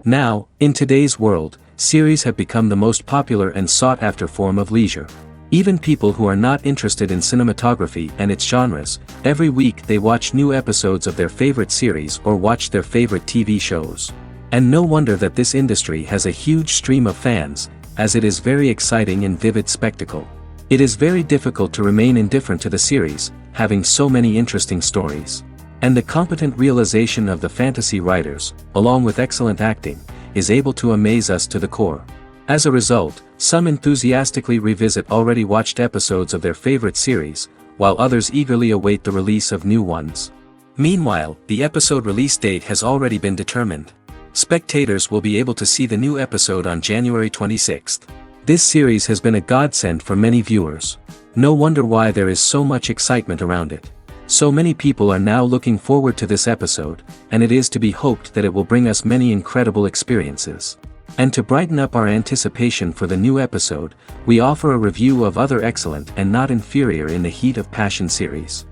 Now, in today's world, series have become the most popular and sought-after form of leisure. Even people who are not interested in cinematography and its genres, every week they watch new episodes of their favorite series or watch their favorite TV shows. And no wonder that this industry has a huge stream of fans, as it is very exciting and vivid spectacle. It is very difficult to remain indifferent to the series, having so many interesting stories. And the competent realization of the fantasy writers, along with excellent acting, is able to amaze us to the core. As a result, some enthusiastically revisit already watched episodes of their favorite series, while others eagerly await the release of new ones. Meanwhile, the episode release date has already been determined. Spectators will be able to see the new episode on January 26th. This series has been a godsend for many viewers. No wonder why there is so much excitement around it. So many people are now looking forward to this episode, and it is to be hoped that it will bring us many incredible experiences. And to brighten up our anticipation for the new episode, we offer a review of other excellent and not inferior in the Heat of Passion series.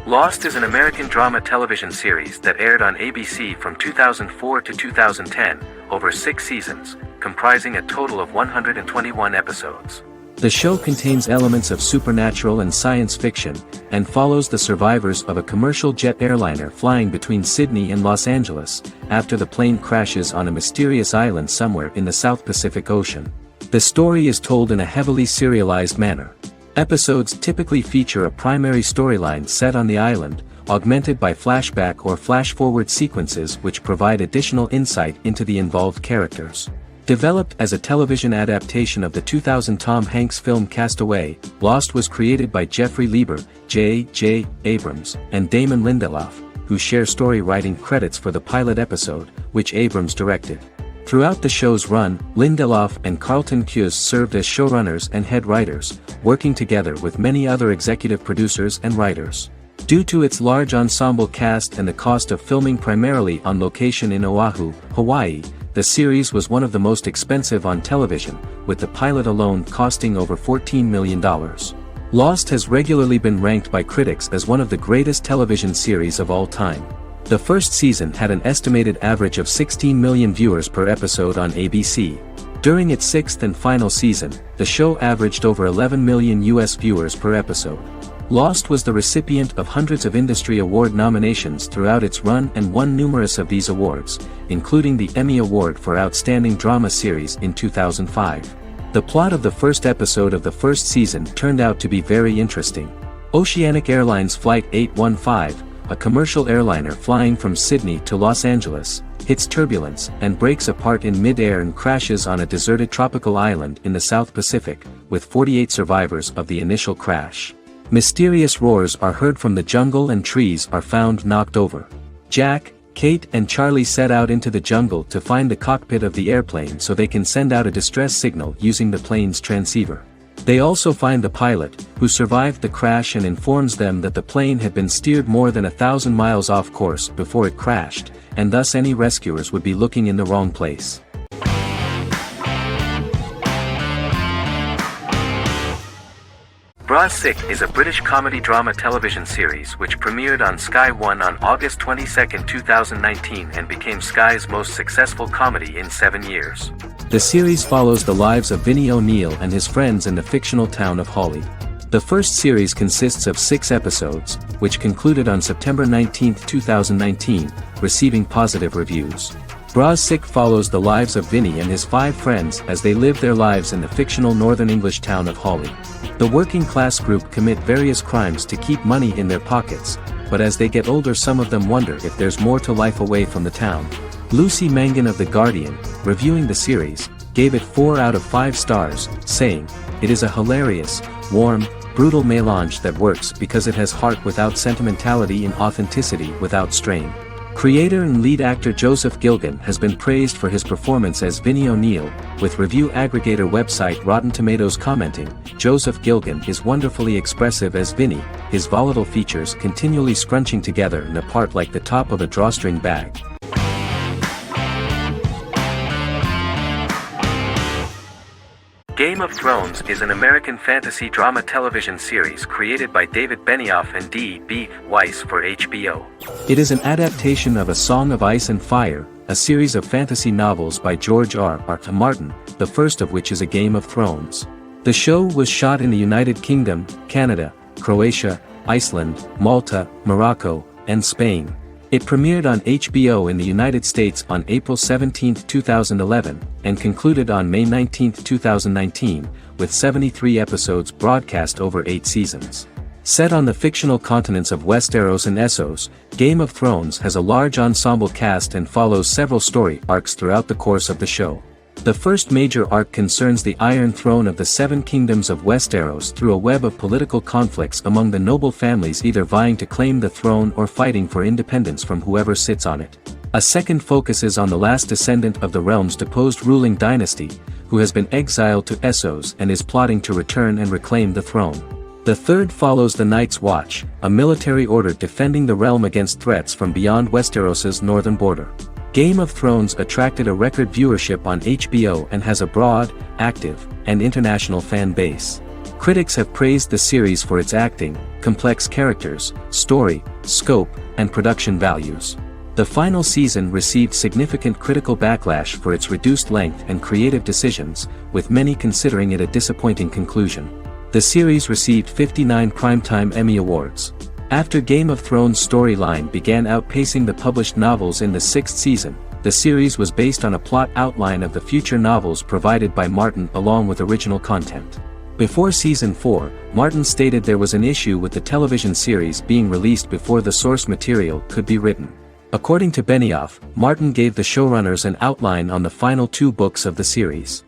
Lost is an American drama television series that aired on ABC from 2004 to 2010, over 6 seasons, comprising a total of 121 episodes. The show contains elements of supernatural and science fiction, and follows the survivors of a commercial jet airliner flying between Sydney and Los Angeles, after the plane crashes on a mysterious island somewhere in the South Pacific Ocean. The story is told in a heavily serialized manner. Episodes typically feature a primary storyline set on the island, augmented by flashback or flash-forward sequences which provide additional insight into the involved characters. Developed as a television adaptation of the 2000 Tom Hanks film Castaway, Lost was created by Jeffrey Lieber, J.J. Abrams, and Damon Lindelof, who share story writing credits for the pilot episode, which Abrams directed. Throughout the show's run, Lindelof and Carlton Cuse served as showrunners and head writers, working together with many other executive producers and writers. Due to its large ensemble cast and the cost of filming primarily on location in Oahu, Hawaii, the series was one of the most expensive on television, with the pilot alone costing over $14 million. Lost has regularly been ranked by critics as one of the greatest television series of all time. The first season had an estimated average of 16 million viewers per episode on ABC. During its 6th and final season, the show averaged over 11 million US viewers per episode. Lost was the recipient of hundreds of industry award nominations throughout its run and won numerous of these awards, including the Emmy Award for Outstanding Drama Series in 2005. The plot of the first episode of the first season turned out to be very interesting. Oceanic Airlines Flight 815, a commercial airliner flying from Sydney to Los Angeles, hits turbulence and breaks apart in mid-air and crashes on a deserted tropical island in the South Pacific, with 48 survivors of the initial crash. Mysterious roars are heard from the jungle and trees are found knocked over. Jack, Kate and Charlie set out into the jungle to find the cockpit of the airplane so they can send out a distress signal using the plane's transceiver. They also find the pilot, who survived the crash and informs them that the plane had been steered more than 1,000 miles off course before it crashed, and thus any rescuers would be looking in the wrong place. Bra Sick is a British comedy drama television series which premiered on Sky One on August 22, 2019 and became Sky's most successful comedy in 7 years. The series follows the lives of Vinnie O'Neill and his friends in the fictional town of Hawley. The first series consists of 6 episodes, which concluded on September 19, 2019, receiving positive reviews. Bra Sick follows the lives of Vinnie and his 5 friends as they live their lives in the fictional Northern English town of Hawley. The working class group commit various crimes to keep money in their pockets, but as they get older some of them wonder if there's more to life away from the town. Lucy Mangan of The Guardian, reviewing the series, gave it 4 out of 5 stars, saying, "It is a hilarious, warm, brutal melange that works because it has heart without sentimentality and authenticity without strain." Creator and lead actor Joseph Gilgun has been praised for his performance as Vinnie O'Neill, with review aggregator website Rotten Tomatoes commenting, "Joseph Gilgun is wonderfully expressive as Vinnie, his volatile features continually scrunching together and apart like the top of a drawstring bag." Game of Thrones is an American fantasy drama television series created by David Benioff and D.B. Weiss for HBO. It is an adaptation of A Song of Ice and Fire, a series of fantasy novels by George R.R. Martin, the first of which is A Game of Thrones. The show was shot in the United Kingdom, Canada, Croatia, Iceland, Malta, Morocco, and Spain. It premiered on HBO in the United States on April 17, 2011, and concluded on May 19, 2019, with 73 episodes broadcast over 8 seasons. Set on the fictional continents of Westeros and Essos, Game of Thrones has a large ensemble cast and follows several story arcs throughout the course of the show. The first major arc concerns the Iron Throne of the Seven Kingdoms of Westeros through a web of political conflicts among the noble families either vying to claim the throne or fighting for independence from whoever sits on it. A second focuses on the last descendant of the realm's deposed ruling dynasty, who has been exiled to Essos and is plotting to return and reclaim the throne. The third follows the Night's Watch, a military order defending the realm against threats from beyond Westeros's northern border. Game of Thrones attracted a record viewership on HBO and has a broad, active, and international fan base. Critics have praised the series for its acting, complex characters, story, scope, and production values. The final season received significant critical backlash for its reduced length and creative decisions, with many considering it a disappointing conclusion. The series received 59 Primetime Emmy Awards. After Game of Thrones' storyline began outpacing the published novels in the 6th season, the series was based on a plot outline of the future novels provided by Martin along with original content. Before Season 4, Martin stated there was an issue with the television series being released before the source material could be written. According to Benioff, Martin gave the showrunners an outline on the final 2 books of the series.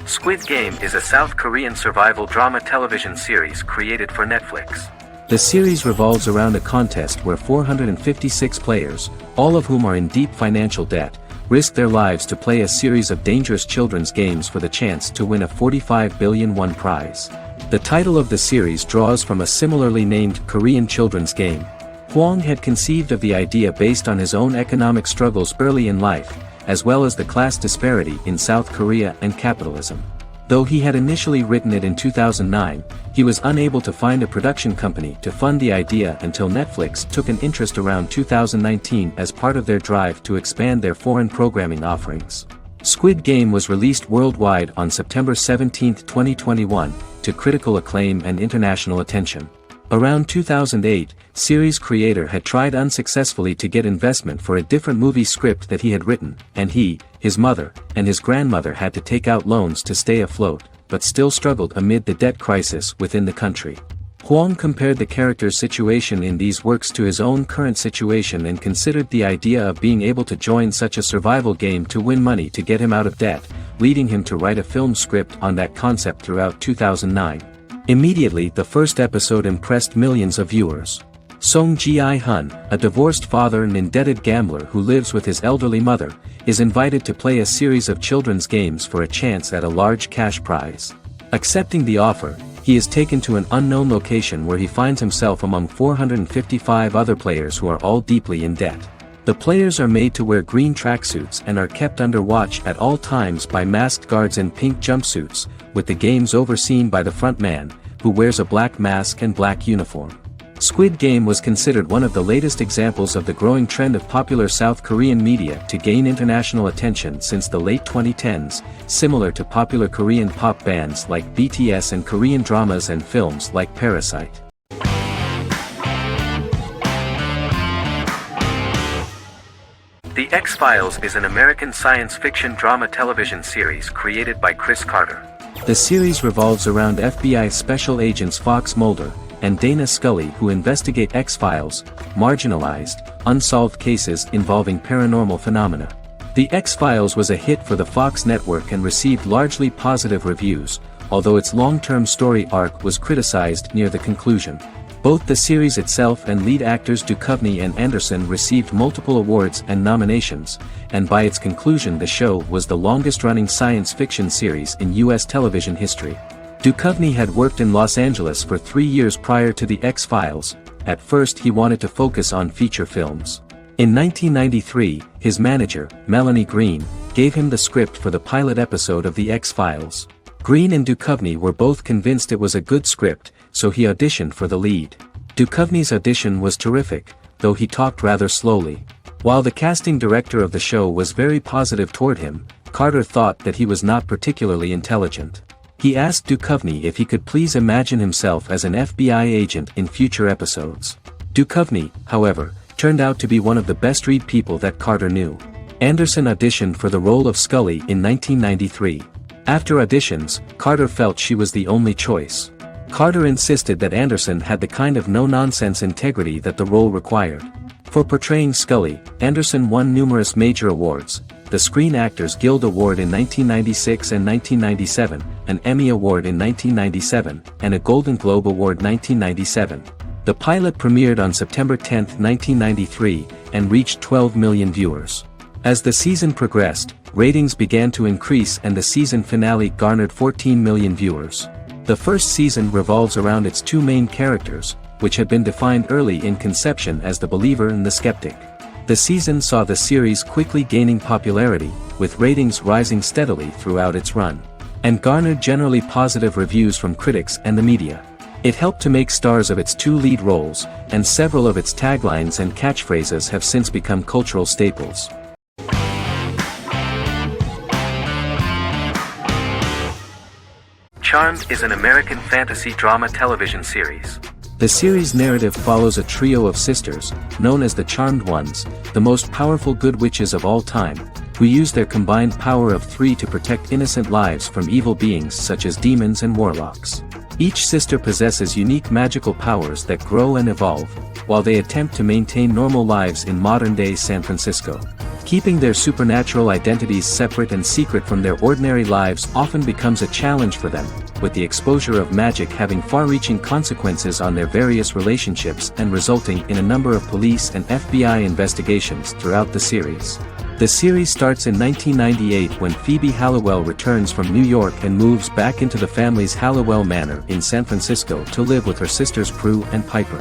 Squid Game is a South Korean survival drama television series created for Netflix. The series revolves around a contest where 456 players, all of whom are in deep financial debt, risk their lives to play a series of dangerous children's games for the chance to win a 45 billion won prize. The title of the series draws from a similarly named Korean children's game. Hwang had conceived of the idea based on his own economic struggles early in life, as well as the class disparity in South Korea and capitalism. Though he had initially written it in 2009, he was unable to find a production company to fund the idea until Netflix took an interest around 2019 as part of their drive to expand their foreign programming offerings. Squid Game was released worldwide on September 17, 2021, to critical acclaim and international attention. Around 2008, series creator had tried unsuccessfully to get investment for a different movie script that he had written, and he, his mother, and his grandmother had to take out loans to stay afloat, but still struggled amid the debt crisis within the country. Hwang compared the character's situation in these works to his own current situation and considered the idea of being able to join such a survival game to win money to get him out of debt, leading him to write a film script on that concept throughout 2009. Immediately the first episode impressed millions of viewers. Song Ji-hun, a divorced father and indebted gambler who lives with his elderly mother, is invited to play a series of children's games for a chance at a large cash prize. Accepting the offer, he is taken to an unknown location where he finds himself among 455 other players who are all deeply in debt. The players are made to wear green tracksuits and are kept under watch at all times by masked guards in pink jumpsuits, with the games overseen by the front man, who wears a black mask and black uniform. Squid Game was considered one of the latest examples of the growing trend of popular South Korean media to gain international attention since the late 2010s, similar to popular Korean pop bands like BTS and Korean dramas and films like Parasite. The X-Files is an American science fiction drama television series created by Chris Carter. The series revolves around FBI special agents Fox Mulder and Dana Scully who investigate X-Files, marginalized, unsolved cases involving paranormal phenomena. The X-Files was a hit for the Fox network and received largely positive reviews, although its long-term story arc was criticized near the conclusion. Both the series itself and lead actors Duchovny and Anderson received multiple awards and nominations, and by its conclusion the show was the longest-running science fiction series in U.S. television history. Duchovny had worked in Los Angeles for 3 years prior to The X-Files. At first he wanted to focus on feature films. In 1993, his manager, Melanie Green, gave him the script for the pilot episode of The X-Files. Green and Duchovny were both convinced it was a good script, so he auditioned for the lead. Duchovny's audition was terrific, though he talked rather slowly. While the casting director of the show was very positive toward him, Carter thought that he was not particularly intelligent. He asked Duchovny if he could please imagine himself as an FBI agent in future episodes. Duchovny, however, turned out to be one of the best-read people that Carter knew. Anderson auditioned for the role of Scully in 1993. After auditions, Carter felt she was the only choice. Carter insisted that Anderson had the kind of no-nonsense integrity that the role required. For portraying Scully, Anderson won numerous major awards, the Screen Actors Guild Award in 1996 and 1997, an Emmy Award in 1997, and a Golden Globe Award 1997. The pilot premiered on September 10, 1993, and reached 12 million viewers. As the season progressed, ratings began to increase and the season finale garnered 14 million viewers. The first season revolves around its two main characters, which had been defined early in conception as the believer and the skeptic. The season saw the series quickly gaining popularity, with ratings rising steadily throughout its run, and garnered generally positive reviews from critics and the media. It helped to make stars of its two lead roles, and several of its taglines and catchphrases have since become cultural staples. Charmed is an American fantasy drama television series. The series' narrative follows a trio of sisters, known as the Charmed Ones, the most powerful good witches of all time, who use their combined power of three to protect innocent lives from evil beings such as demons and warlocks. Each sister possesses unique magical powers that grow and evolve, while they attempt to maintain normal lives in modern-day San Francisco. Keeping their supernatural identities separate and secret from their ordinary lives often becomes a challenge for them, with the exposure of magic having far-reaching consequences on their various relationships and resulting in a number of police and FBI investigations throughout the series. The series starts in 1998 when Phoebe Halliwell returns from New York and moves back into the family's Halliwell Manor in San Francisco to live with her sisters Prue and Piper.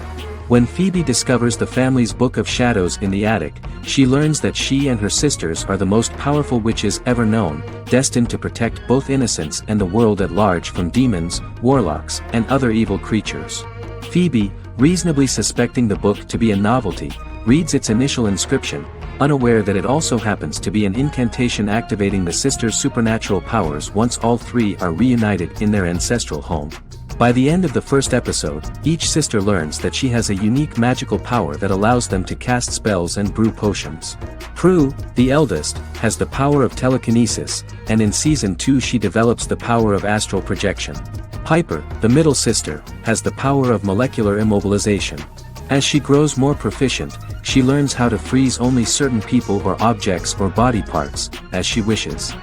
When Phoebe discovers the family's Book of Shadows in the attic, she learns that she and her sisters are the most powerful witches ever known, destined to protect both innocents and the world at large from demons, warlocks, and other evil creatures. Phoebe, reasonably suspecting the book to be a novelty, reads its initial inscription, unaware that it also happens to be an incantation activating the sisters' supernatural powers once all three are reunited in their ancestral home. By the end of the first episode, each sister learns that she has a unique magical power that allows them to cast spells and brew potions. Prue, the eldest, has the power of telekinesis, and in Season 2 she develops the power of astral projection. Piper, the middle sister, has the power of molecular immobilization. As she grows more proficient, she learns how to freeze only certain people or objects or body parts, as she wishes.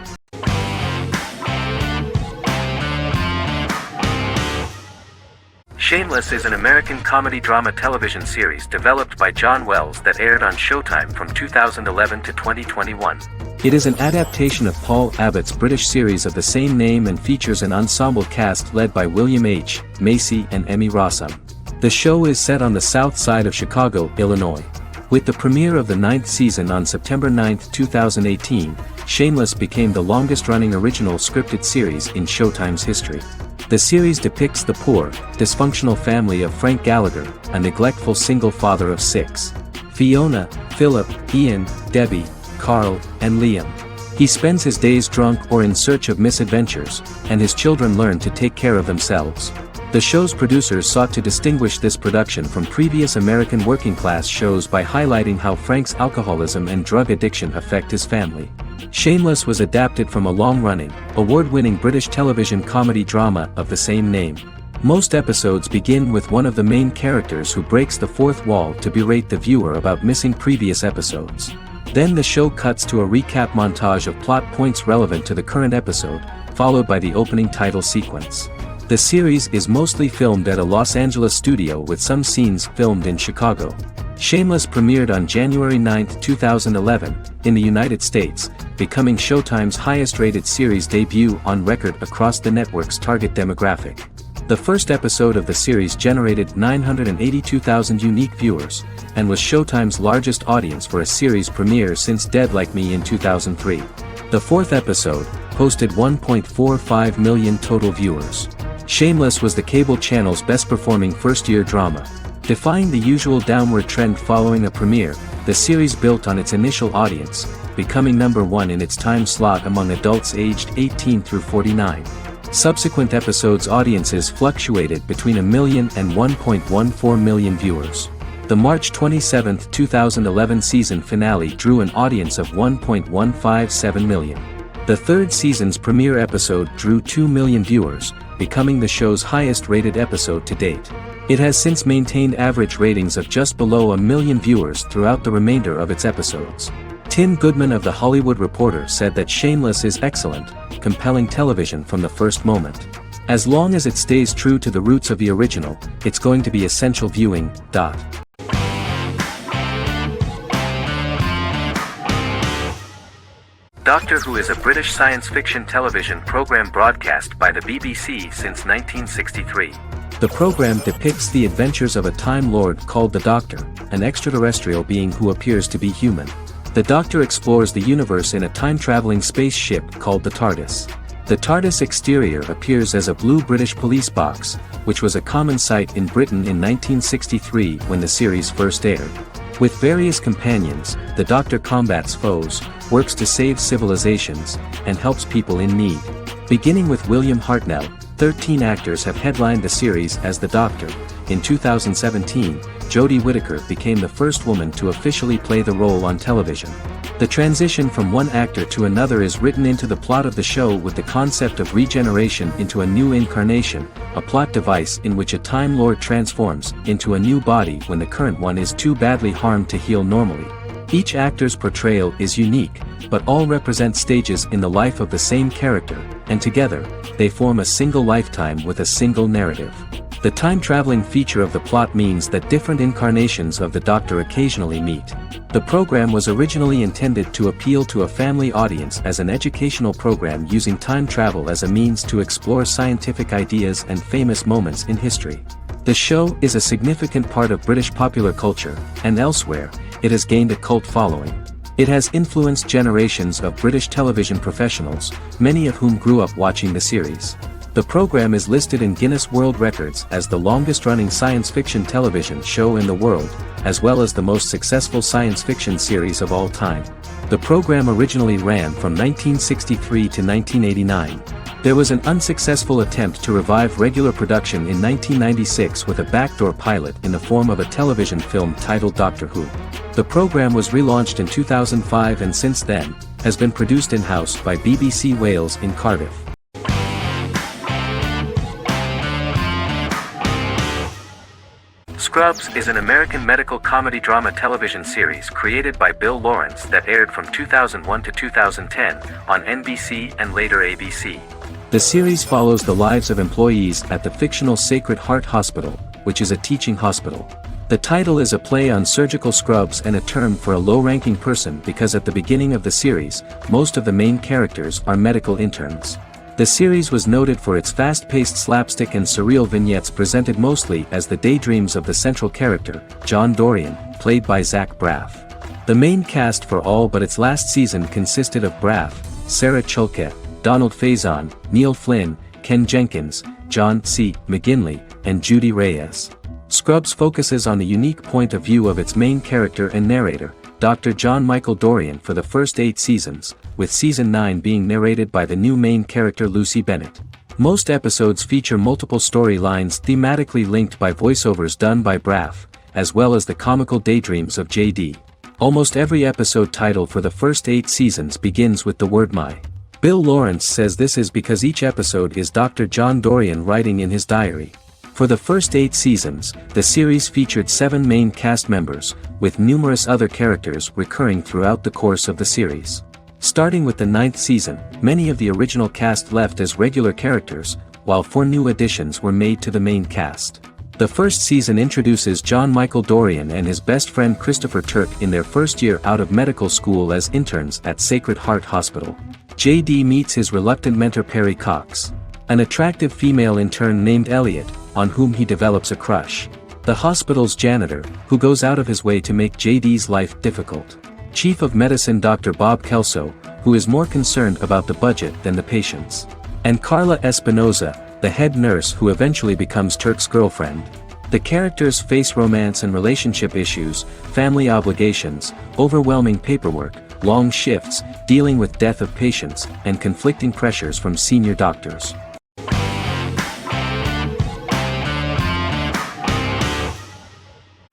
Shameless is an American comedy drama television series developed by John Wells that aired on Showtime from 2011 to 2021. It is an adaptation of Paul Abbott's British series of the same name and features an ensemble cast led by William H. Macy and Emmy Rossum. The show is set on the south side of Chicago, Illinois. With the premiere of the 9th season on September 9, 2018, Shameless became the longest-running original scripted series in Showtime's history. The series depicts the poor, dysfunctional family of Frank Gallagher, a neglectful single father of 6. Fiona, Philip, Ian, Debbie, Carl, and Liam. He spends his days drunk or in search of misadventures, and his children learn to take care of themselves. The show's producers sought to distinguish this production from previous American working-class shows by highlighting how Frank's alcoholism and drug addiction affect his family. Shameless was adapted from a long-running, award-winning British television comedy drama of the same name. Most episodes begin with one of the main characters who breaks the fourth wall to berate the viewer about missing previous episodes. Then the show cuts to a recap montage of plot points relevant to the current episode, followed by the opening title sequence. The series is mostly filmed at a Los Angeles studio with some scenes filmed in Chicago. Shameless premiered on January 9, 2011, in the United States, becoming Showtime's highest-rated series debut on record across the network's target demographic. The first episode of the series generated 982,000 unique viewers, and was Showtime's largest audience for a series premiere since Dead Like Me in 2003. The fourth episode posted 1.45 million total viewers. Shameless was the cable channel's best-performing first-year drama. Defying the usual downward trend following a premiere, the series built on its initial audience, becoming number one in its time slot among adults aged 18 through 49. Subsequent episodes' audiences fluctuated between 1 million and 1.14 million viewers. The March 27, 2011 season finale drew an audience of 1.157 million. The third season's premiere episode drew 2 million viewers, becoming the show's highest-rated episode to date. It has since maintained average ratings of just below 1 million viewers throughout the remainder of its episodes. Tim Goodman of The Hollywood Reporter said that Shameless is excellent, compelling television from the first moment. As long as it stays true to the roots of the original, it's going to be essential viewing. Doctor Who is a British science fiction television program broadcast by the BBC since 1963. The program depicts the adventures of a Time Lord called the Doctor, an extraterrestrial being who appears to be human. The Doctor explores the universe in a time-traveling spaceship called the TARDIS. The TARDIS exterior appears as a blue British police box, which was a common sight in Britain in 1963 when the series first aired. With various companions, the Doctor combats foes, works to save civilizations, and helps people in need. Beginning with William Hartnell, 13 actors have headlined the series as the Doctor. In 2017, Jodie Whittaker became the first woman to officially play the role on television. The transition from one actor to another is written into the plot of the show with the concept of regeneration into a new incarnation, a plot device in which a Time Lord transforms into a new body when the current one is too badly harmed to heal normally. Each actor's portrayal is unique, but all represent stages in the life of the same character, and together, they form a single lifetime with a single narrative. The time-traveling feature of the plot means that different incarnations of the Doctor occasionally meet. The program was originally intended to appeal to a family audience as an educational program using time travel as a means to explore scientific ideas and famous moments in history. The show is a significant part of British popular culture, and elsewhere, it has gained a cult following. It has influenced generations of British television professionals, many of whom grew up watching the series. The program is listed in Guinness World Records as the longest-running science fiction television show in the world, as well as the most successful science fiction series of all time. The program originally ran from 1963 to 1989. There was an unsuccessful attempt to revive regular production in 1996 with a backdoor pilot in the form of a television film titled Doctor Who. The program was relaunched in 2005 and since then, has been produced in-house by BBC Wales in Cardiff. Scrubs is an American medical comedy drama television series created by Bill Lawrence that aired from 2001 to 2010 on NBC and later ABC. The series follows the lives of employees at the fictional Sacred Heart Hospital, which is a teaching hospital. The title is a play on surgical scrubs and a term for a low-ranking person because at the beginning of the series, most of the main characters are medical interns. The series was noted for its fast-paced slapstick and surreal vignettes presented mostly as the daydreams of the central character, John Dorian, played by Zach Braff. The main cast for all but its last season consisted of Braff, Sarah Chulke, Donald Faison, Neil Flynn, Ken Jenkins, John C. McGinley, and Judy Reyes. Scrubs focuses on the unique point of view of its main character and narrator, Dr. John Michael Dorian for the first 8 seasons, with season 9 being narrated by the new main character Lucy Bennett. Most episodes feature multiple storylines thematically linked by voiceovers done by Braff, as well as the comical daydreams of JD. Almost every episode title for the first 8 seasons begins with the word my. Bill Lawrence says this is because each episode is Dr. John Dorian writing in his diary. For the first 8 seasons, the series featured 7 main cast members, with numerous other characters recurring throughout the course of the series. Starting with the 9th season, many of the original cast left as regular characters, while 4 new additions were made to the main cast. The first season introduces John Michael Dorian and his best friend Christopher Turk in their first year out of medical school as interns at Sacred Heart Hospital. JD meets his reluctant mentor Perry Cox. an attractive female intern named Elliot, on whom he develops a crush. The hospital's janitor, who goes out of his way to make JD's life difficult. Chief of Medicine Dr. Bob Kelso, who is more concerned about the budget than the patients. And Carla Espinoza, the head nurse who eventually becomes Turk's girlfriend. The characters face romance and relationship issues, family obligations, overwhelming paperwork, long shifts, dealing with death of patients, and conflicting pressures from senior doctors.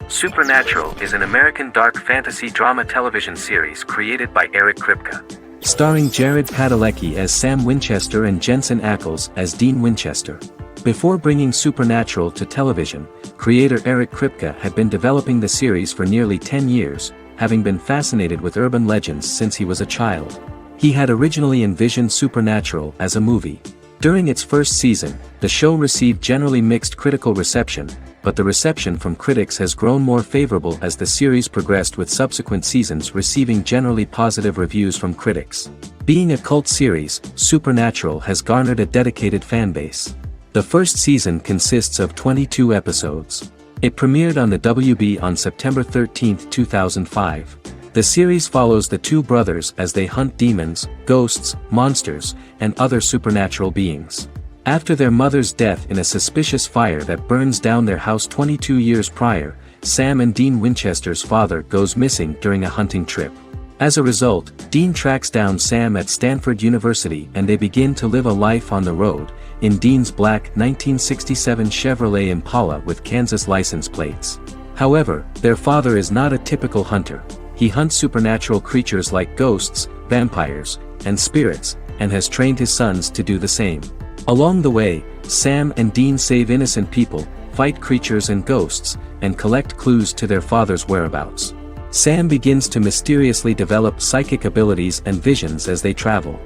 Supernatural is an American dark fantasy drama television series created by Eric Kripke. Starring Jared Padalecki as Sam Winchester and Jensen Ackles as Dean Winchester. Before bringing Supernatural to television, creator Eric Kripke had been developing the series for nearly 10 years, having been fascinated with urban legends since he was a child. He had originally envisioned Supernatural as a movie. During its first season, the show received generally mixed critical reception, but the reception from critics has grown more favorable as the series progressed, with subsequent seasons receiving generally positive reviews from critics. Being a cult series, Supernatural has garnered a dedicated fanbase. The first season consists of 22 episodes. It premiered on the WB on September 13, 2005. The series follows the two brothers as they hunt demons, ghosts, monsters, and other supernatural beings. After their mother's death in a suspicious fire that burns down their house 22 years prior, Sam and Dean Winchester's father goes missing during a hunting trip. As a result, Dean tracks down Sam at Stanford University and they begin to live a life on the road, in Dean's black 1967 Chevrolet Impala with Kansas license plates. However, their father is not a typical hunter. He hunts supernatural creatures like ghosts, vampires, and spirits, and has trained his sons to do the same. Along the way, Sam and Dean save innocent people, fight creatures and ghosts, and collect clues to their father's whereabouts. Sam begins to mysteriously develop psychic abilities and visions as they travel.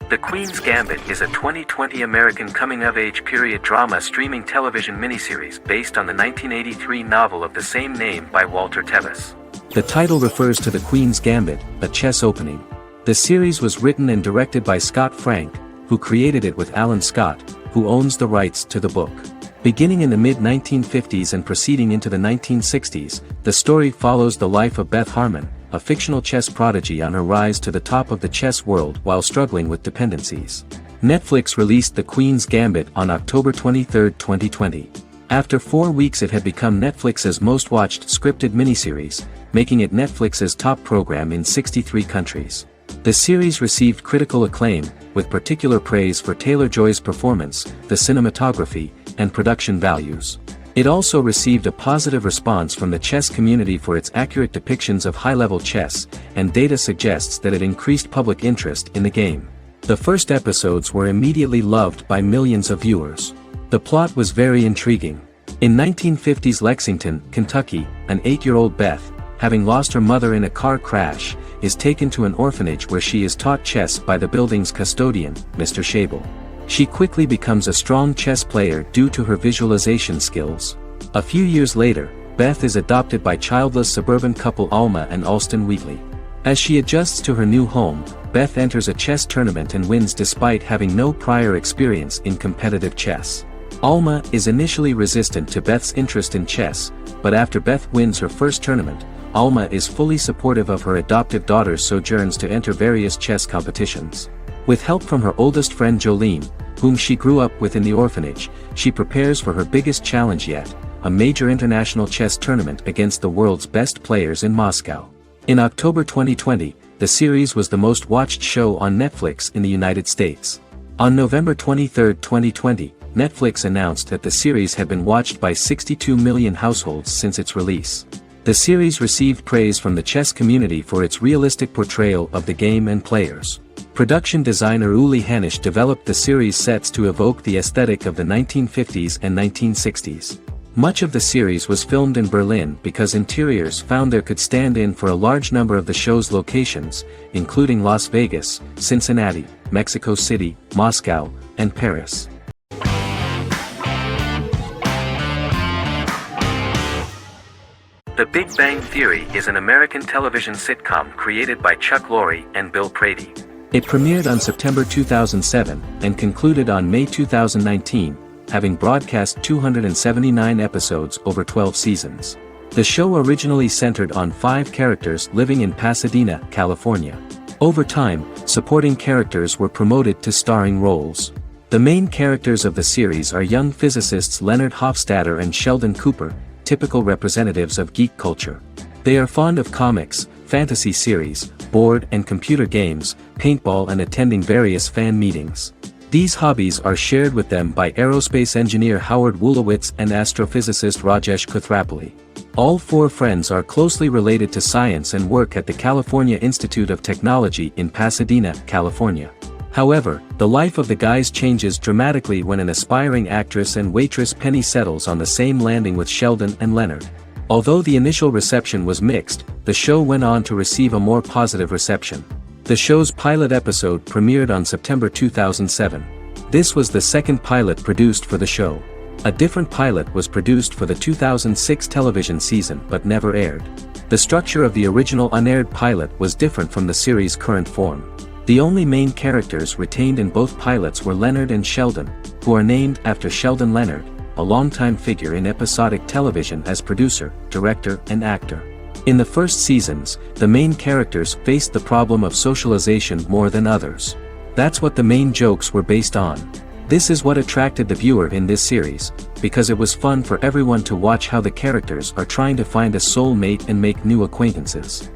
The Queen's Gambit is a 2020 American coming-of-age period drama streaming television miniseries based on the 1983 novel of the same name by Walter Tevis. The title refers to the Queen's Gambit, a chess opening. The series was written and directed by Scott Frank, who created it with Alan Scott, who owns the rights to the book. Beginning in the mid-1950s and proceeding into the 1960s, the story follows the life of Beth Harmon, a fictional chess prodigy on her rise to the top of the chess world while struggling with dependencies. Netflix released The Queen's Gambit on October 23, 2020. After 4 weeks it had become Netflix's most-watched scripted miniseries, making it Netflix's top program in 63 countries. The series received critical acclaim, with particular praise for Taylor-Joy's performance, the cinematography, and production values. It also received a positive response from the chess community for its accurate depictions of high-level chess, and data suggests that it increased public interest in the game. The first episodes were immediately loved by millions of viewers. The plot was very intriguing. In 1950s Lexington, Kentucky, an 8-year-old Beth, having lost her mother in a car crash, is taken to an orphanage where she is taught chess by the building's custodian, Mr. Schabel. She quickly becomes a strong chess player due to her visualization skills. A few years later, Beth is adopted by childless suburban couple Alma and Alston Wheatley. As she adjusts to her new home, Beth enters a chess tournament and wins despite having no prior experience in competitive chess. Alma is initially resistant to Beth's interest in chess, but after Beth wins her first tournament, Alma is fully supportive of her adoptive daughter's sojourns to enter various chess competitions. With help from her oldest friend Jolene, whom she grew up with in the orphanage, she prepares for her biggest challenge yet, a major international chess tournament against the world's best players in Moscow. In October 2020, the series was the most watched show on Netflix in the United States. On November 23, 2020, Netflix announced that the series had been watched by 62 million households since its release. The series received praise from the chess community for its realistic portrayal of the game and players. Production designer Uli Hanisch developed the series sets to evoke the aesthetic of the 1950s and 1960s. Much of the series was filmed in Berlin because interiors found there could stand in for a large number of the show's locations, including Las Vegas, Cincinnati, Mexico City, Moscow, and Paris. The Big Bang Theory is an American television sitcom created by Chuck Lorre and Bill Prady. It premiered on September 2007 and concluded on May 2019, having broadcast 279 episodes over 12 seasons. The show originally centered on 5 characters living in Pasadena, California. Over time, supporting characters were promoted to starring roles. The main characters of the series are young physicists Leonard Hofstadter and Sheldon Cooper, typical representatives of geek culture. They are fond of comics, fantasy series, board and computer games, paintball and attending various fan meetings. These hobbies are shared with them by aerospace engineer Howard Wolowitz and astrophysicist Rajesh Kuthrapalli. All 4 friends are closely related to science and work at the California Institute of Technology in Pasadena, California. However, the life of the guys changes dramatically when an aspiring actress and waitress Penny settles on the same landing with Sheldon and Leonard. Although the initial reception was mixed, the show went on to receive a more positive reception. The show's pilot episode premiered on September 2007. This was the second pilot produced for the show. A different pilot was produced for the 2006 television season but never aired. The structure of the original unaired pilot was different from the series' current form. The only main characters retained in both pilots were Leonard and Sheldon, who are named after Sheldon Leonard, a longtime figure in episodic television as producer, director, and actor. In the first seasons, the main characters faced the problem of socialization more than others. That's what the main jokes were based on. This is what attracted the viewer in this series, because it was fun for everyone to watch how the characters are trying to find a soul mate and make new acquaintances.